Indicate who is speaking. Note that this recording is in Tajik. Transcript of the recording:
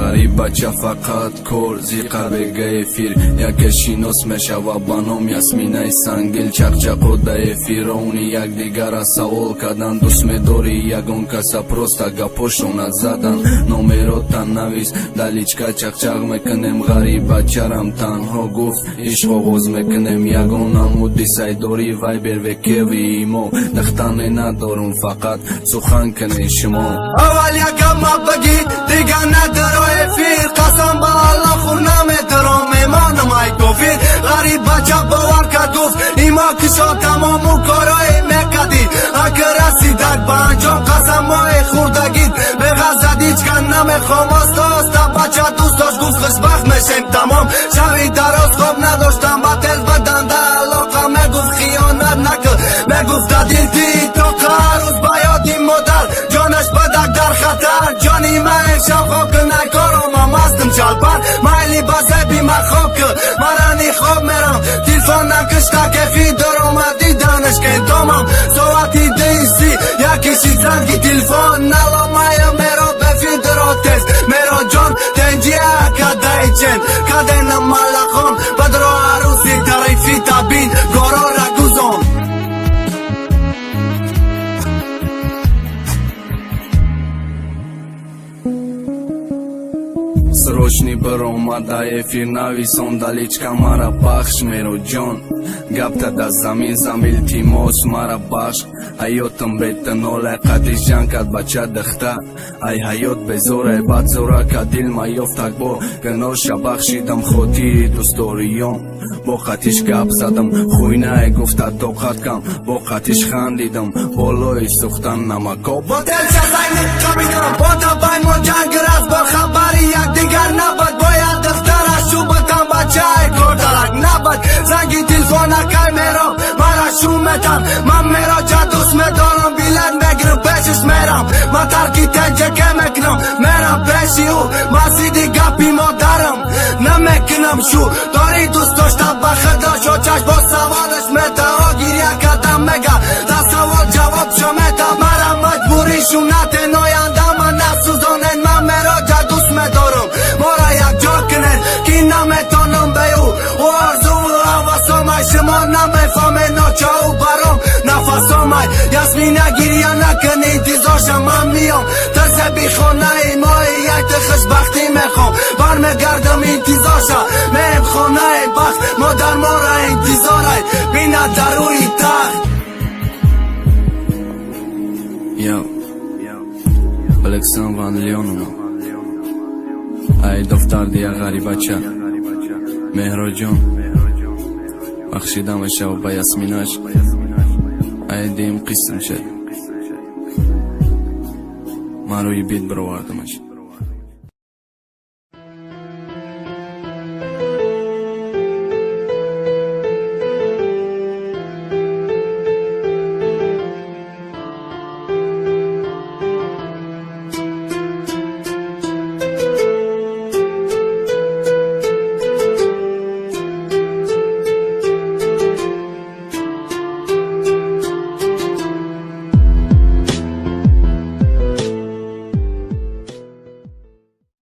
Speaker 1: غریب بچه فقط کل زیقه بگه افیر یکشینوس مشوه بانام یاسمینه سنگل چقچق و ده افیر اونی یک دیگر را سوال کردن دوست میداری یگون کسا پروستا گپوشونت زدن نومیرو تن نویس دلیچکا چقچق میکنیم غریب بچه رم تنها گفت عشق آغاز میکنیم یگون نمودی سایداری وای بر وکیوی ایمو دختانه ندارم فقط سخن کنی شما
Speaker 2: اول یکم ما بگید دیگه ندارو افیر قسم با الله خور نمیدارم میمانم ای کفیر غریب بچه باور که گفت ایما کشا تمامو کارای میکدی اگر رسیدک با انجام قسم مای خوردگید بغزدیچ که نمیخوام آستا بچه دوست داشت گفت خوشبخت میشیم تمام شوی دراز خواب نداشتم با تل بدن در علاقه میگفت خیانت نکن میگفت دادیل تی تو که روز بایادی مادر جانش بدک در خطر جانی من شب خواب که نکارم هم هستم چالپر مایلی بازه بی من خواب که مرانی خواب میرم تیلفون نکشتا کفی در اومدی دانش که دومم سواتی دیسی یکیشی زنگی تیلفون نلا مایا میرا بفی درو تیز میرا جان تنجیه کده چن کده نمالخون بدرو عروسی تریفی تابین گورو رگوزون
Speaker 1: срочни баромада эфир нависон даличка мара бахш меро ҷон гапта да замин замил тимос мара бахш ҳаётам бетанолай қади ҷан кад бача дахта ай ҳаёт безорай бадзора кад дил ма ёфтак бо ганоша бахшидам хотири дӯстдориём бо қатиш гап задам хуйнае гуфта тоқат кам бо қатиш хандидам болои сухтан намако
Speaker 2: бо делча зайни қамидам бо табай мо ҷанграз бо хабари якдигар набад бояд духтара шубатам бачаи кордарак набад занги телефонакай меро мара шуметам ман меро ҷа дӯст медорам билет мегирам пешиш мерам ман тарки тенҷака мекунам мерам пеши ӯ масиди гапи модарам намекунам шу дори дӯст дошта ба худо шо чаш бо саволаш метао гиря кардам мега да савол ҷавоб шо мета мара маҷбури шу натеноянда ман насӯзонен ман меро ҷа дӯст медорам мора якҷо кунед ки наметонам бе ӯ орзуву ҳавасомай шумо намефаҳме ночаӯ баром нафасомай ясмина гирья накун интизорша ман миём тарсе бихонаи мои якта хушбахтӣ мехом бармегардам интизорша меем хонаи бахт модар мора интизорай бина дар рӯи тахт
Speaker 1: Yo, Alexandr Van Leonov ай дофтар дия ғарибача меҳроҷон бахшидам шав ба ясминаш ай дим қисм шад маро ибид баровардамаш